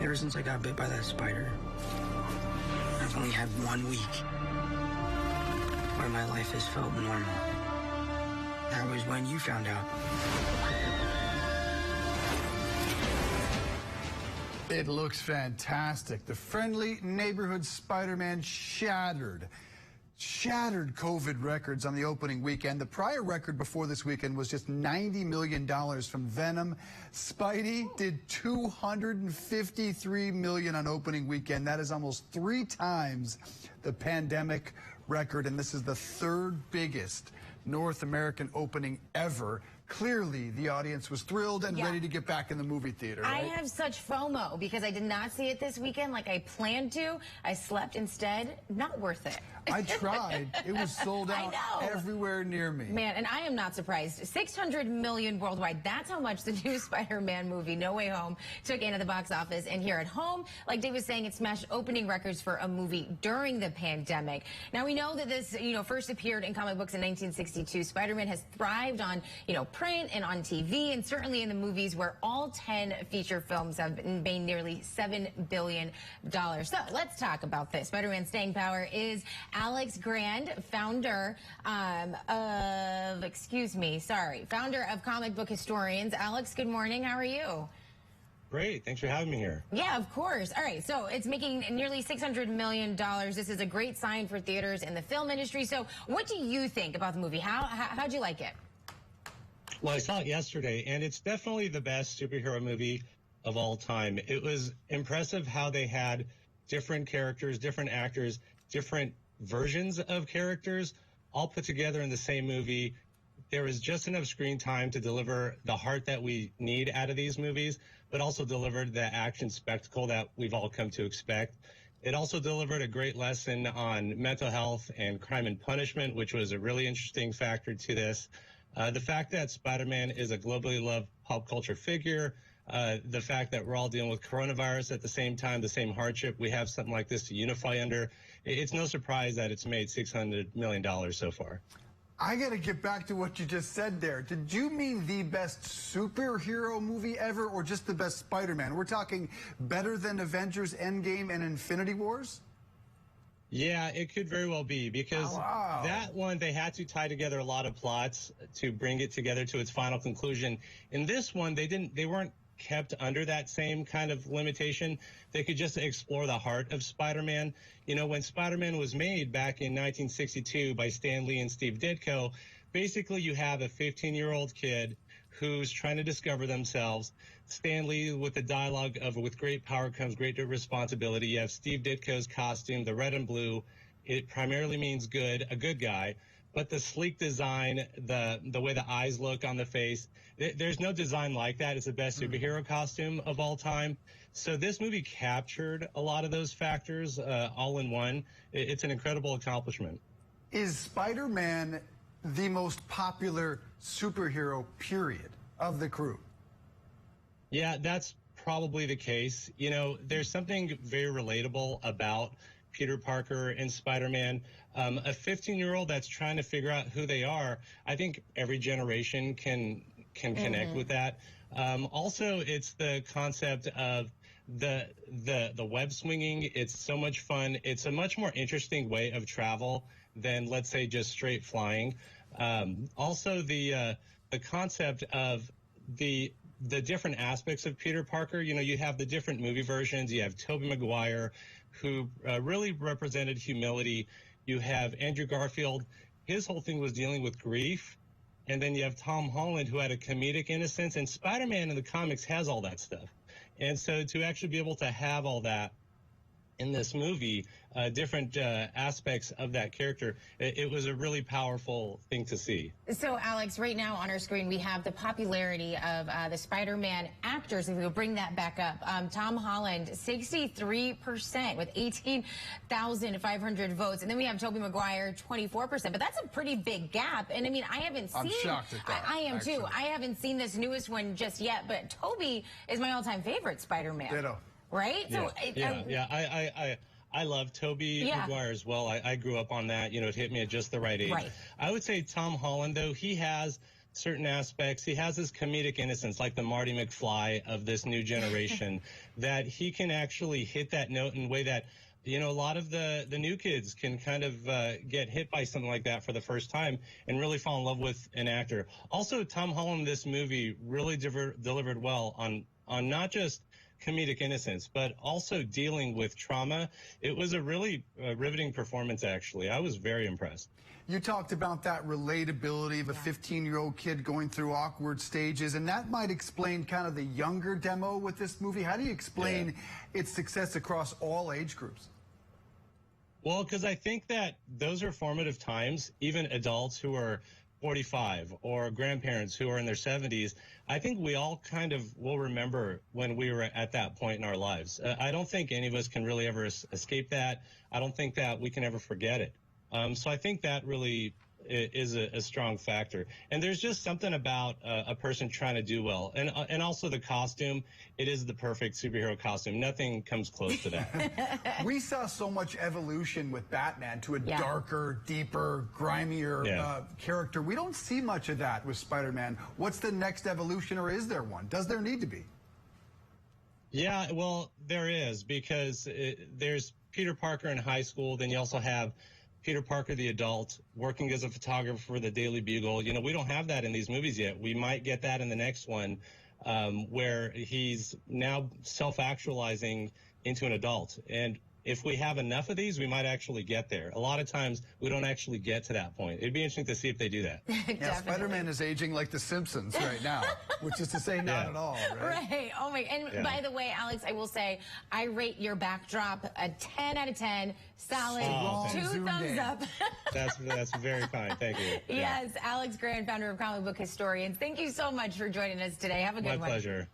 Ever since I got bit by that spider, I've only had 1 week where my life has felt normal. That was when you found out. It looks fantastic. The friendly neighborhood Spider-Man shattered COVID records on the opening weekend. The prior record before this weekend was just $90 million from Venom. Spidey did $253 million on opening weekend. That is almost 3 times the pandemic record, and this is the 3rd biggest North American opening ever. Clearly, the audience was thrilled and ready to get back in the movie theater, right? I have such FOMO because I did not see it this weekend like I planned to. I slept instead. Not worth it. I tried. It was sold out everywhere near me. Man, and I am not surprised. $600 million worldwide. That's how much the new Spider-Man movie, No Way Home, took in at the box office. And here at home, like Dave was saying, it smashed opening records for a movie during the pandemic. Now, we know that this, first appeared in comic books in 1962. Spider-Man has thrived on, print and on TV, and certainly in the movies, where all 10 feature films have made nearly $7 billion. So let's talk about this. Spider-Man's staying power is Alex Grand, founder of Comic Book Historians. Alex, good morning. How are you? Great. Thanks for having me here. Yeah, of course. All right. So it's making nearly $600 million. This is a great sign for theaters and the film industry. So what do you think about the movie? How'd you like it? Well, I saw it yesterday, and it's definitely the best superhero movie of all time. It was impressive how they had different characters, different actors, different versions of characters, all put together in the same movie. There was just enough screen time to deliver the heart that we need out of these movies, but also delivered the action spectacle that we've all come to expect. It also delivered a great lesson on mental health and crime and punishment, which was a really interesting factor to this. The fact that Spider-Man is a globally loved pop culture figure, the fact that we're all dealing with coronavirus at the same time, the same hardship, we have something like this to unify under. It's no surprise that it's made $600 million so far. I got to get back to what you just said there. Did you mean the best superhero movie ever, or just the best Spider-Man? We're talking better than Avengers Endgame and Infinity Wars? Yeah, it could very well be, because that one, they had to tie together a lot of plots to bring it together to its final conclusion. In this one, they weren't kept under that same kind of limitation. They could just explore the heart of Spider-Man. When Spider-Man was made back in 1962 by Stan Lee and Steve Ditko, basically you have a 15-year-old kid who's trying to discover themselves. Stan Lee with the dialogue of "with great power comes great responsibility." You have Steve Ditko's costume, the red and blue. It primarily means good, a good guy. But the sleek design, the way the eyes look on the face, there's no design like that. It's the best superhero costume of all time. So this movie captured a lot of those factors all in one. It's an incredible accomplishment. Is Spider-Man the most popular superhero, period, of the crew? Yeah, that's probably the case. There's something very relatable about Peter Parker and Spider-Man. A 15-year-old that's trying to figure out who they are, I think every generation can connect with that. Also, it's the concept of the web swinging. It's so much fun. It's a much more interesting way of travel than, let's say, just straight flying. Also, the concept of the different aspects of Peter Parker. You have the different movie versions. You have Tobey Maguire, who really represented humility. You have Andrew Garfield. His whole thing was dealing with grief. And then you have Tom Holland, who had a comedic innocence. And Spider-Man in the comics has all that stuff. And so to actually be able to have all that in this movie, different aspects of that character, it was a really powerful thing to see. So, Alex, right now on our screen, we have the popularity of the Spider-Man actors. If we will bring that back up, Tom Holland, 63% with 18,500 votes. And then we have Tobey Maguire, 24%. But that's a pretty big gap. And, I mean, I haven't seen... I'm shocked at that. I am, actually, too. I haven't seen this newest one just yet. But Tobey is my all-time favorite Spider-Man. Ditto. Right? Yeah, So, I love Tobey Maguire as well. I grew up on that. It hit me at just the right age. Right. I would say Tom Holland, though, he has certain aspects. He has this comedic innocence, like the Marty McFly of this new generation, that he can actually hit that note in a way that, you know, a lot of the new kids can kind of get hit by something like that for the first time and really fall in love with an actor. Also, Tom Holland in this movie really delivered well on not just comedic innocence, but also dealing with trauma. It was a really riveting performance, actually. I was very impressed. You talked about that relatability of a 15-year-old kid going through awkward stages, and that might explain kind of the younger demo with this movie. How do you explain its success across all age groups? Well, because I think that those are formative times. Even adults who are 45 or grandparents who are in their 70s, I think we all kind of will remember when we were at that point in our lives. I don't think any of us can really ever escape that. I don't think that we can ever forget it. So I think that really is a strong factor. And there's just something about a person trying to do well. And also the costume, it is the perfect superhero costume. Nothing comes close to that. We saw so much evolution with Batman to a darker, deeper, grimier character. We don't see much of that with Spider-Man. What's the next evolution, or is there one? Does there need to be? Yeah, well, there is, because there's Peter Parker in high school. Then you also have Peter Parker, the adult, working as a photographer for the Daily Bugle. You know, we don't have that in these movies yet. We might get that in the next one, where he's now self-actualizing into an adult. And if we have enough of these, we might actually get there. A lot of times, we don't actually get to that point. It'd be interesting to see if they do that. Yeah, Spider-Man is aging like The Simpsons right now, which is to say not at all, right? Right. Oh, my. And by the way, Alex, I will say, I rate your backdrop a 10 out of 10. Solid. Oh, 2 thumbs up. That's very kind. Thank you. Yes, Alex Grant, founder of Comic Book Historians. Thank you so much for joining us today. Have a good one. My pleasure.